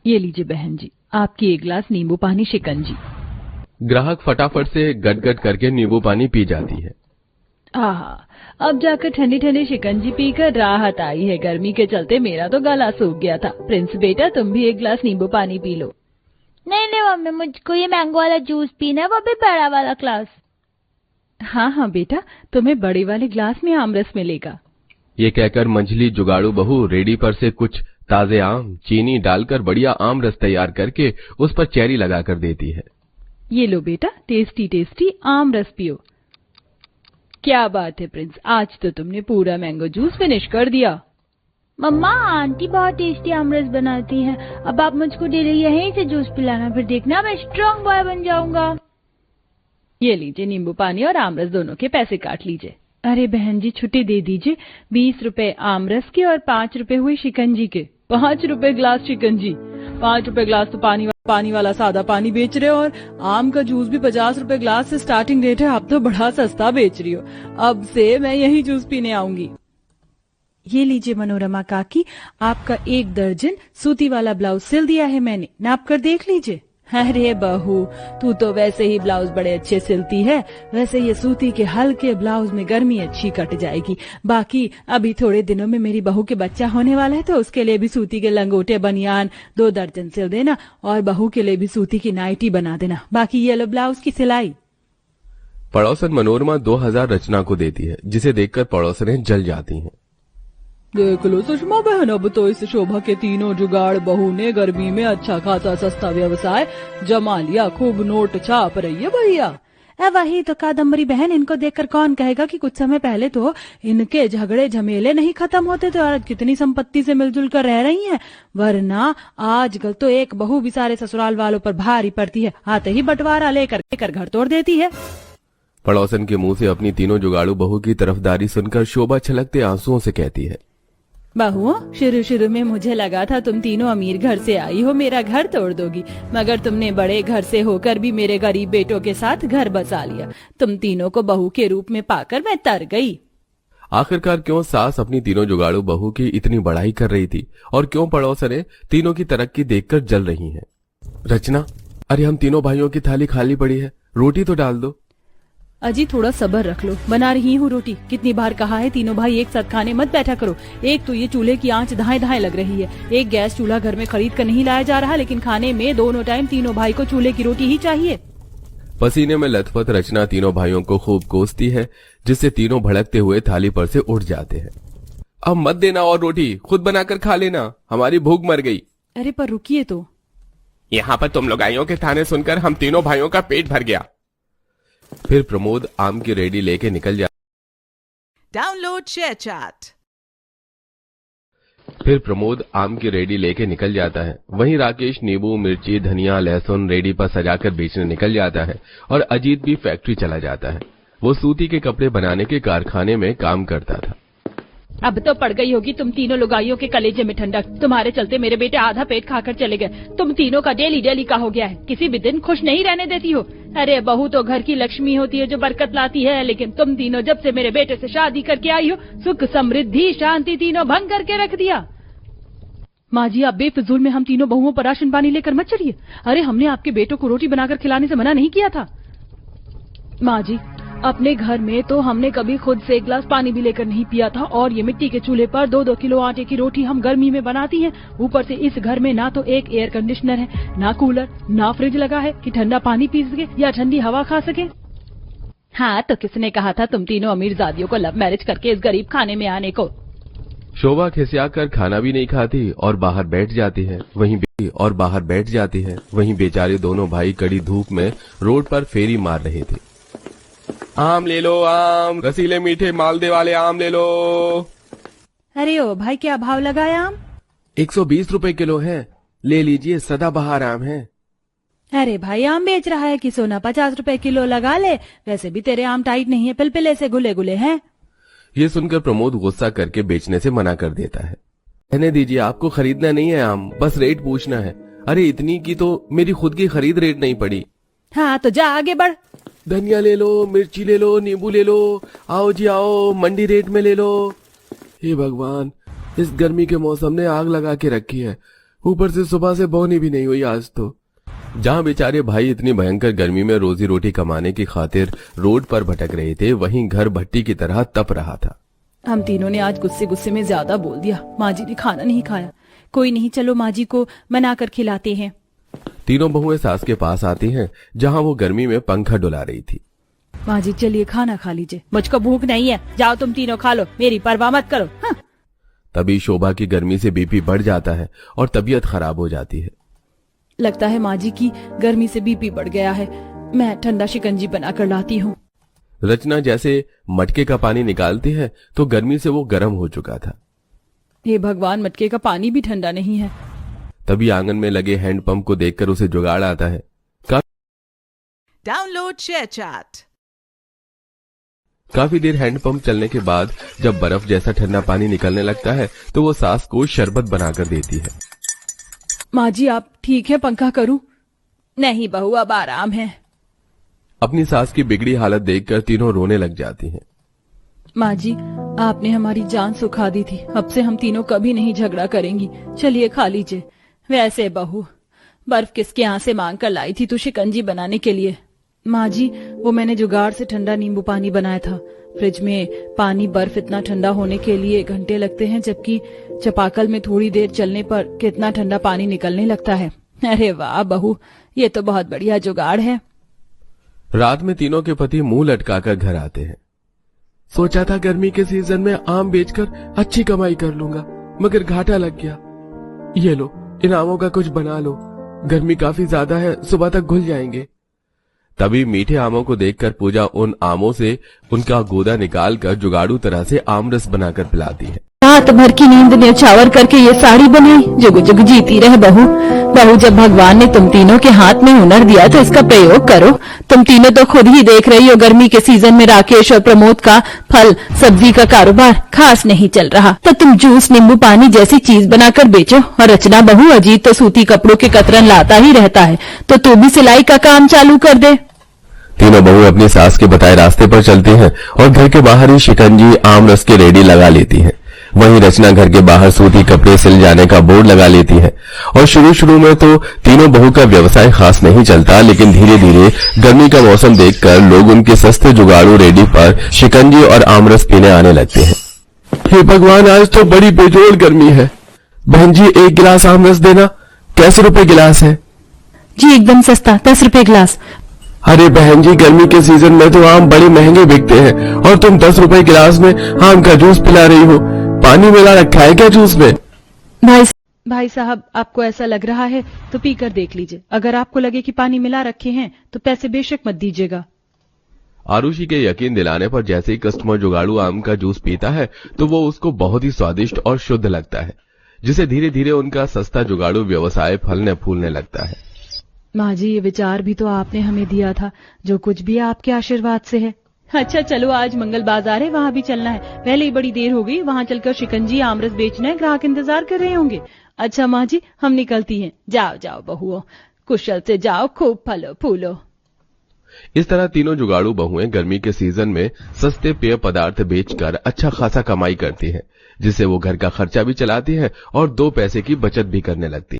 ये लीजिए बहन जी, आपकी एक गिलास नींबू पानी शिकंजी। ग्राहक फटाफट से गट-गट करके नींबू पानी पी जाती है। आहा, अब जाकर ठंडी ठंडी शिकंजी पीकर राहत आई है। गर्मी के चलते मेरा तो गला सूख गया था। प्रिंस बेटा, तुम भी एक गिलास नींबू पानी पी लो। नहीं नहीं मम्मी, मुझको ये मैंगो वाला जूस पीना है, वो भी बड़ा वाला ग्लास। हाँ हाँ बेटा, तुम्हें बड़े वाले ग्लास में आमरस मिलेगा। ये कहकर मंझली जुगाड़ू बहू रेडी पर से कुछ ताजे आम, चीनी डालकर बढ़िया आम रस तैयार करके उस पर चेरी लगाकर देती है। ये लो बेटा, टेस्टी टेस्टी आम रस पियो। क्या बात है प्रिंस, आज तो तुमने पूरा मैंगो जूस फिनिश कर दिया। मम्मा, आंटी बहुत टेस्टी आमरस बनाती हैं। अब आप मुझको डेली यहीं से जूस पिलाना, फिर देखना मैं स्ट्रांग बॉय बन जाऊंगा। ये लीजिए, नींबू पानी और आमरस दोनों के पैसे काट लीजिए। अरे बहन जी, छुट्टी दे दीजिए। 20 रुपए आमरस के और 5 रुपए हुए शिकंजी के। 5 रुपए ग्लास शिकंजी, 5 रुपए ग्लास तो पानी वाला सादा पानी बेच रहे हो, और आम का जूस भी 50 रुपए ग्लास से स्टार्टिंग रेट है। आप तो बड़ा सस्ता बेच रही हो। अब से मैं यही जूस पीने आऊंगी। ये लीजिए मनोरमा काकी, आपका 1 दर्जन सूती वाला ब्लाउज सिल दिया है मैंने, नाप कर देख लीजिए। अरे बहू, तू तो वैसे ही ब्लाउज बड़े अच्छे सिलती है। वैसे ये सूती के हल्के ब्लाउज में गर्मी अच्छी कट जाएगी। बाकी अभी थोड़े दिनों में मेरी बहू के बच्चा होने वाला है, तो उसके लिए भी सूती के लंगोटे बनियान 2 दर्जन सिल देना, और बहू के लिए भी सूती की नाइटी बना देना। बाकी ये लो ब्लाउज की सिलाई। पड़ोसन मनोरमा 2000 रचना को देती है, जिसे देखकर पड़ोसनें जल जाती हैं। देख लो सुषमा बहन, अब तो इस शोभा के तीनों जुगाड़ बहू ने गर्मी में अच्छा खासा सस्ता व्यवसाय जमा लिया। खूब नोट छाप रही है भैया। वही तो कादम्बरी बहन, इनको देखकर कौन कहेगा कि कुछ समय पहले तो इनके झगड़े झमेले नहीं खत्म होते थे, और कितनी संपत्ति से मिलजुल कर रह रही हैं। वरना आजकल तो एक बहू भी सारे ससुराल वालों पर भारी पड़ती है, आते ही बंटवारा लेकर घर तोड़ देती है। पड़ोसन के मुंह से अपनी तीनों जुगाड़ू बहू की तरफदारी सुनकर शोभा छलकते आंसुओं से कहती है, बहू, शुरू में मुझे लगा था तुम तीनों अमीर घर से आई हो, मेरा घर तोड़ दोगी, मगर तुमने बड़े घर से होकर भी मेरे गरीब बेटों के साथ घर बसा लिया। तुम तीनों को बहू के रूप में पाकर मैं तर गई। आखिरकार क्यों सास अपनी तीनों जुगाड़ू बहू की इतनी बड़ाई कर रही थी, और क्यों पड़ोसनें तीनों की तरक्की देखकर जल रही हैं। रचना, अरे हम तीनों भाइयों की थाली खाली पड़ी है, रोटी तो डाल दो। अजी थोड़ा सब्र रख लो, बना रही हूँ रोटी। कितनी बार कहा है तीनों भाई एक साथ खाने मत बैठा करो। एक तो ये चूल्हे की आंच धाएं धाएं लग रही है, एक गैस चूल्हा घर में खरीद कर नहीं लाया जा रहा, लेकिन खाने में दोनों टाइम तीनों भाई को चूल्हे की रोटी ही चाहिए। पसीने में लथपथ रचना तीनों भाइयों को खूब कोसती है, जिससे तीनों भड़कते हुए थाली पर से उठ जाते हैं। अब मत देना और रोटी, खुद बनाकर खा लेना, हमारी भूख मर गई। अरे पर रुकिए तो, यहाँ पर तुम लुगाइयों के ताने सुनकर हम तीनों भाइयों का पेट भर गया। फिर प्रमोद आम की रेडी लेके निकल जाता है। वहीं राकेश नींबू, मिर्ची, धनिया, लहसुन रेडी पर सजाकर बेचने निकल जाता है, और अजीत भी फैक्ट्री चला जाता है। वो सूती के कपड़े बनाने के कारखाने में काम करता था। अब तो पड़ गई होगी तुम तीनों लुगाइयों के कलेजे में ठंडक। तुम्हारे चलते मेरे बेटे आधा पेट खाकर चले गए। तुम तीनों का डेली का हो गया है, किसी भी दिन खुश नहीं रहने देती हो। अरे बहू तो घर की लक्ष्मी होती है जो बरकत लाती है, लेकिन तुम तीनों जब से मेरे बेटे से शादी करके आई हो, सुख समृद्धि शांति तीनों भंग करके रख दिया। माँ जी, आप बेफिजूल में हम तीनों बहुओं पर राशन पानी लेकर मत चढ़िए। अरे हमने आपके बेटों को रोटी बनाकर खिलाने से मना नहीं किया था। माँ जी, अपने घर में तो हमने कभी खुद से 1 गिलास पानी भी लेकर नहीं पिया था, और ये मिट्टी के चूल्हे पर 2-2 किलो आटे की रोटी हम गर्मी में बनाती हैं। ऊपर से इस घर में ना तो एक एयर कंडीशनर है, ना कूलर, ना फ्रिज लगा है कि ठंडा पानी पी सके या ठंडी हवा खा सके। हाँ, तो किसने कहा था तुम तीनों अमीरजादियों को लव मैरिज करके इस गरीब खाने में आने को। शोभा खिसियाकर खाना भी नहीं खाती और बाहर बैठ जाती है। वहीं बेचारे दोनों भाई कड़ी धूप में रोड पर फेरी मार रहे थे। आम ले लो, आम, रसीले मीठे मालदे वाले आम ले लो। अरे ओ भाई, क्या भाव लगाया आम? 120 रुपए किलो है, ले लीजिए, सदाबहार आम है। अरे भाई, आम बेच रहा है कि सोना? 50 रुपए किलो लगा ले। वैसे भी तेरे आम टाइट नहीं है, पिलपिले से गुले गुले हैं। ये सुनकर प्रमोद गुस्सा करके बेचने से मना कर देता है। रहने दीजिए, आपको खरीदना नहीं है आम, बस रेट पूछना है। अरे इतनी की तो मेरी खुद की खरीद रेट नहीं पड़ी। हाँ तो जा आगे बढ़। धनिया ले लो, मिर्ची ले लो, नींबू ले लो, आओ जी आओ, मंडी रेट में ले लो। हे भगवान, इस गर्मी के मौसम ने आग लगा के रखी है। ऊपर से सुबह से बोनी भी नहीं हुई आज तो। जहां बेचारे भाई इतनी भयंकर गर्मी में रोजी रोटी कमाने की खातिर रोड पर भटक रहे थे, वहीं घर भट्टी की तरह तप रहा था। हम तीनों ने आज गुस्से गुस्से में ज्यादा बोल दिया। माँ जी ने खाना नहीं खाया। कोई नहीं, चलो माँ जी को मना कर खिलाते हैं। तीनों बहुएं सास के पास आती हैं, जहां वो गर्मी में पंखा डुला रही थी। माँ जी चलिए खाना खा लीजिए। मुझको भूख नहीं है, जाओ तुम तीनों खा लो, मेरी परवाह मत करो। हाँ। तभी शोभा की गर्मी से बीपी बढ़ जाता है और तबीयत खराब हो जाती है। लगता है माँ जी की गर्मी से बीपी बढ़ गया है। मैं ठंडा शिकंजी बनाकर लाती हूँ। रचना जैसे मटके का पानी निकालती है तो गर्मी से वो गर्म हो चुका था। हे भगवान, मटके का पानी भी ठंडा नहीं है। तभी आंगन में लगे हैंडपंप को देखकर उसे जुगाड़ आता है। Download share chat. काफी देर हैंडपंप चलने के बाद जब बर्फ जैसा ठंडा पानी निकलने लगता है तो वो सास को शरबत बनाकर देती है। माँ जी आप ठीक है, पंखा करूं? नहीं बहू, अब आराम है। अपनी सास की बिगड़ी हालत देखकर तीनों रोने लग जाती हैं। माँ जी आपने हमारी जान सुखा दी थी, अब से हम तीनों कभी नहीं झगड़ा करेंगी। चलिए खा लीजिए। वैसे बहू, बर्फ किसके यहाँ से मांग कर लाई थी तू शिकंजी बनाने के लिए? माँ जी वो मैंने जुगाड़ से ठंडा नींबू पानी बनाया था। फ्रिज में पानी बर्फ इतना ठंडा होने के लिए घंटे लगते हैं, जबकि चापाकल में थोड़ी देर चलने पर कितना ठंडा पानी निकलने लगता है। अरे वाह बहू, ये तो बहुत बढ़िया जुगाड़ है। रात में तीनों के पति मुंह लटकाकर घर आते हैं। सोचा था गर्मी के सीजन में आम बेचकर अच्छी कमाई कर लूंगा, मगर घाटा लग गया। ये लो, इन आमों का कुछ बना लो, गर्मी काफी ज्यादा है, सुबह तक घुल जाएंगे। तभी मीठे आमों को देखकर पूजा उन आमों से उनका गोदा निकालकर जुगाड़ू तरह से आमरस बनाकर पिलाती है। रात भर की नींद न्यौछावर करके ये साड़ी बनाई, जुग जुग जीती रहे बहू। बहू, जब भगवान ने तुम तीनों के हाथ में हुनर दिया तो इसका प्रयोग करो। तुम तीनों तो खुद ही देख रही हो, गर्मी के सीजन में राकेश और प्रमोद का फल सब्जी का कारोबार खास नहीं चल रहा, तो तुम जूस नींबू पानी जैसी चीज बनाकर बेचो। और रचना बहू, अजीत तो सूती कपड़ों के कतरन लाता ही रहता है, तो तू भी सिलाई का काम चालू कर दे। तीनों बहू अपनी सास के बताए रास्ते पर चलती हैं और घर के बाहर ही शिकंजी आम रस के रेडी लगा लेती हैं। वहीं रचना घर के बाहर सूती कपड़े सिल जाने का बोर्ड लगा लेती है। और शुरू में तो तीनों बहू का व्यवसाय खास नहीं चलता, लेकिन धीरे धीरे गर्मी का मौसम देखकर लोग उनके सस्ते जुगाड़ू रेडी पर शिकंजी और आमरस पीने आने लगते हैं। हे भगवान, आज तो बड़ी बेजोड़ गर्मी है। बहन जी 1 गिलास आमरस देना। कैसे रुपए गिलास है? जी एकदम सस्ता, 10 रुपए गिलास। अरे बहन जी, गर्मी के सीजन में तो आम बड़े महंगे बिकते हैं और तुम 10 रुपए गिलास में आम का जूस पिला रही हो। पानी मिला रखा है क्या जूस में? भाई साहब, आपको ऐसा लग रहा है तो पीकर देख लीजिए। अगर आपको लगे कि पानी मिला रखे हैं तो पैसे बेशक मत दीजिएगा। आरुषि के यकीन दिलाने पर जैसे ही कस्टमर जुगाड़ू आम का जूस पीता है तो वो उसको बहुत ही स्वादिष्ट और शुद्ध लगता है, जिसे धीरे धीरे उनका सस्ता जुगाड़ू व्यवसाय फलने फूलने लगता है। माँ जी ये विचार भी तो आपने हमें दिया था, जो कुछ भी आपके आशीर्वाद से है। अच्छा चलो, आज मंगल बाजार है, वहाँ भी चलना है। पहले ही बड़ी देर हो गई, वहाँ चलकर शिकंजी आमरस बेचना है, ग्राहक इंतजार कर रहे होंगे। अच्छा माँ जी, हम निकलती हैं। जाओ जाओ बहुओं, कुशल से जाओ, खूब फलो फूलो। इस तरह तीनों जुगाड़ू बहुएं गर्मी के सीजन में सस्ते पेय पदार्थ बेचकर अच्छा खासा कमाई करती हैं, जिससे वो घर का खर्चा भी चलाती है और 2 पैसे की बचत भी करने लगती है।